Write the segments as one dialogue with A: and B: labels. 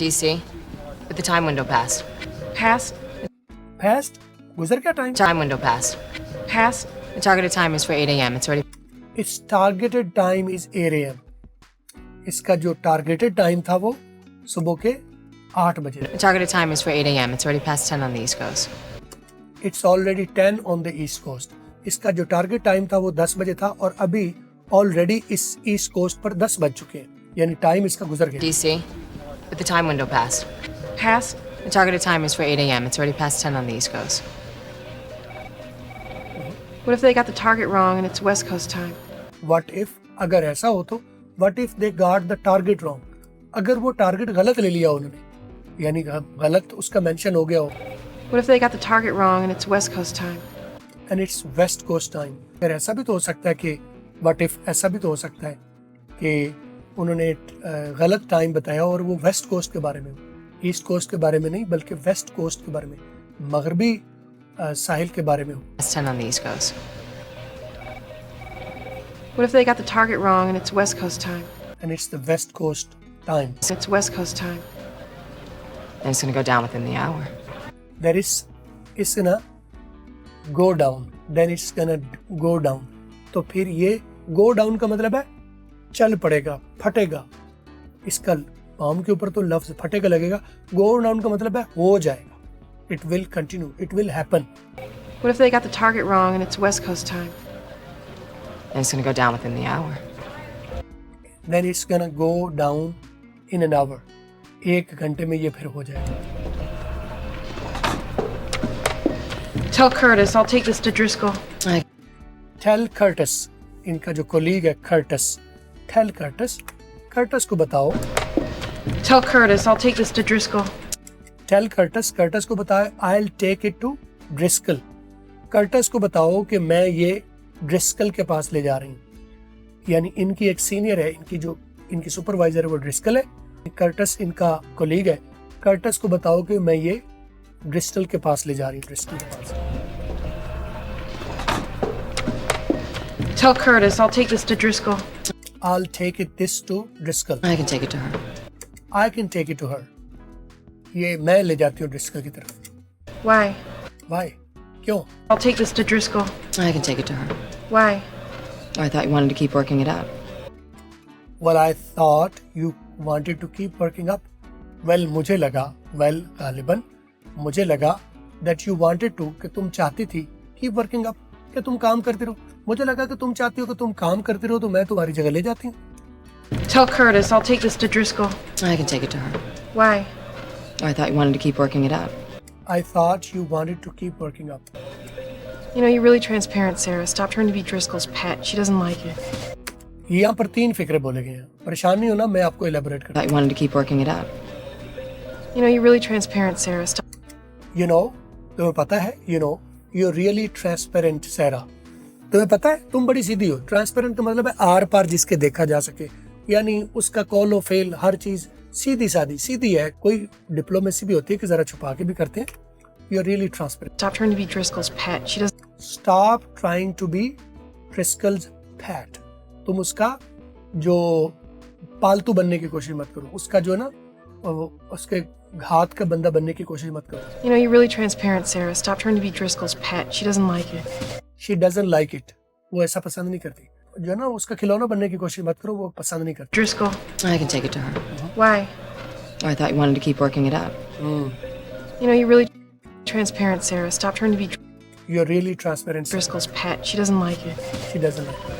A: DC, but the time window passed.
B: Passed.
C: Past? गुजर क्या time?
A: Time window passed.
B: Passed.
A: The targeted time is for 8 a.m. It's already
C: Its targeted time is 8 a.m. इसका जो targeted time था वो सुबह के 8 बजे.
A: the targeted time is for 8 a.m. It's already past 10 on the East Coast.
C: It's already 10 on the East Coast. इसका जो target time था वो 10 बजे था और अभी already इस East Coast पर 10 बज चुके हैं. यानी time इसका गुजर गया.
A: DC, but the time window passed.
B: Passed.
A: The targeted time is for 8 a.m. It's already past 10 on the East Coast.
B: What if they got the target wrong and it's West Coast time?
C: What if अगर ऐसा हो तो what if they got the target wrong? अगर वो target गलत ले लिया उन्होंने यानी गलत उसका मेंशन हो गया हो
B: What if they got the target wrong and it's West Coast time?
C: and it's West Coast time. फिर ऐसा भी तो हो सकता है कि what if ऐसा भी तो हो सकता है कि उन्होंने गलत टाइम बताया और वो वेस्ट कोस्ट के बारे में ईस्ट कोस्ट के बारे में नहीं बल्कि वेस्ट कोस्ट के बारे में मगरबी साहिल के बारे में हो.
A: Past 10 on the East Coast.
B: What if they got the target wrong and it's West Coast time?
C: and it's the West Coast time.
B: It's West Coast time.
A: And it's going to go down within the hour.
C: There is it's gonna go down then it's gonna go down. तो फिर ये go down का मतलब है चल पड़ेगा फटेगा. इसका palm के ऊपर तो लफ्ज फटेगा लगेगा. go down का मतलब है हो जाएगा. it will continue, it will happen.
B: What if they got the target wrong and it's West Coast time?
A: And it's going to go down within the hour.
C: then it's gonna go down in an hour. एक घंटे में ये फिर हो जाएगा.
B: Tell Curtis I'll take this to Driscoll.
C: Tell Curtis, इनका जो colleague है Curtis, tell Curtis, Curtis को बताओ.
B: Tell Curtis I'll take this to Driscoll.
C: Tell Curtis, Curtis को बताओ I'll take it to Driscoll. Curtis को बताओ कि मैं ये Driscoll के पास ले जा रही हूँ. यानी इनकी एक सीनियर है, इनकी सुपरवाइजर है वो Driscoll है. Curtis इनका कोलीग है. Curtis को बताओ कि मैं ये Driscoll के पास ले जा रही हूँ. Driscoll के पास.
B: Tell Curtis I'll take this to Driscoll.
C: I'll take this to Driscoll.
A: I can take it to her.
C: I can take it to her. ये मैं ले जाती हूँ Driscoll की तरफ.
B: Why?
C: Why? क्यों?
B: I'll take this to Driscoll.
A: I can take it to her.
B: Why?
A: Oh, I thought you wanted to keep working it out.
C: Well, I thought you wanted to keep working up. Well, मुझे लगा, गालिबन मुझे लगा that you wanted to कि तुम चाहती थी keep working up कि तुम काम करती रहो. मुझे लगा कि तुम चाहती हो कि तुम काम करती रहो तो मैं तुम्हारी जगह ले जाती हूँ.
B: Tell Curtis I'll take this to Driscoll.
A: I can take it to her.
B: Why?
A: Oh, I thought you wanted to keep working it out.
C: I thought you wanted to keep working up.
B: You know, you're really transparent, Sarah. Stop trying to be Driscoll's pet. She doesn't like it.
C: यहाँ पर 3 फिक्रे बोले गए हैं. परेशान नहीं होना, मैं आपको elaborate
A: I
C: करता
A: thought you wanted to keep working it out.
B: You know, you're really transparent, Sarah. Stop.
C: हूँ. You know, तुम्हें पता है, you know, you're really transparent, Sarah. तुम्हें पता है, तुम बड़ी सीधी हो. Transparent का मतलब है आर पार जिसके देखा जा सके. यानी उसका कॉल और फेल हर चीज सीधी सादी सीधी है. कोई डिप्लोमेसी भी होती है कि जरा छुपा के भी करते हैं. You're really transparent.
B: Stop trying to be Driscoll's pet. She doesn't.
C: Stop trying to be Driscoll's pet. तुम उसका जो पालतू बनने की कोशिश मत करो. उसका जो ना उसके घात का बंदा बनने की कोशिश मत करो.
B: You know, you're really transparent, Sarah. Stop trying to be Driscoll's pet. She doesn't like it.
C: She doesn't like it. वो ऐसा पसंद नहीं करती. जो है ना उसका खिलौना बनने की कोशिश मत करो. वो पसंद नहीं करती.
B: Driscoll.
A: I can take it to her.
B: Why?
A: Oh, I thought you wanted to keep working it out.
B: You know, you're really transparent, Sarah. Stop trying to be
C: You're really transparent.
B: Driscoll's pet. She doesn't like it.
C: She doesn't like it.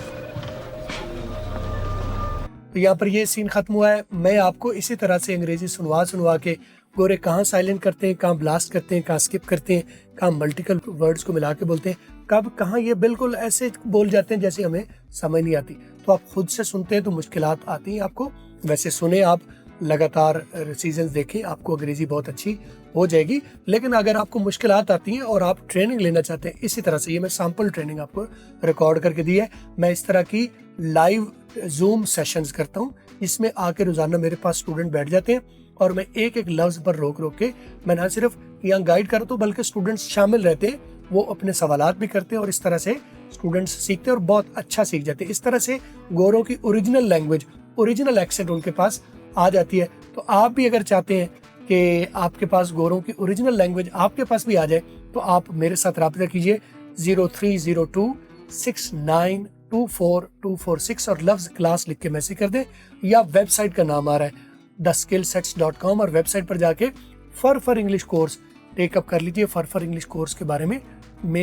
C: तो यहाँ पर ये scene खत्म हुआ है. मैं आपको इसी तरह से अंग्रेजी सुनवा के गोरे कहाँ साइलेंट करते हैं, कहाँ ब्लास्ट करते हैं, कहाँ स्किप करते हैं, कहाँ मल्टीपल वर्ड्स को मिला के बोलते हैं, कब कहाँ ये बिल्कुल ऐसे बोल जाते हैं जैसे हमें समझ नहीं आती. तो आप खुद से सुनते हैं तो मुश्किलात आती हैं आपको. वैसे सुने आप लगातार सीजन्स देखें, आपको अंग्रेजी बहुत अच्छी हो जाएगी. लेकिन अगर आपको मुश्किलात आती हैं और आप ट्रेनिंग लेना चाहते हैं इसी तरह से, ये मैं सैम्पल ट्रेनिंग आपको रिकॉर्ड करके दी है. मैं इस तरह की लाइव जूम सेशंस करता हूँ जिसमें आके रोजाना मेरे पास स्टूडेंट बैठ जाते हैं और मैं एक एक लफ्ज पर रोक के मैं ना सिर्फ यहाँ गाइड करता हूँ बल्कि स्टूडेंट्स शामिल रहते हैं. वो अपने सवालात भी करते हैं और इस तरह से स्टूडेंट्स सीखते हैं और बहुत अच्छा सीख जाते हैं. इस तरह से गोरों की ओरिजिनल लैंग्वेज, ओरिजिनल एक्सेंट उनके पास आ जाती है. तो आप भी अगर चाहते हैं कि आपके पास गोरों की ओरिजिनल लैंग्वेज आपके पास भी आ जाए तो आप मेरे साथ रब्ता कीजिए 0302692426 और लफ्ज क्लास लिख के मैसेज कर दें, या वेबसाइट का नाम आ रहा है theskillsets.com और वेबसाइट पर जाके फर इंग्लिश कोर्स टेकअप कर लीजिए। फर इंग्लिश कोर्स के बारे में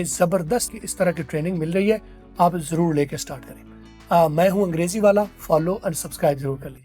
C: ज़बरदस्त इस तरह की ट्रेनिंग मिल रही है, आप ज़रूर लेके स्टार्ट करें। मैं हूं अंग्रेजी वाला, फॉलो और सब्सक्राइब जरूर कर लीजिए।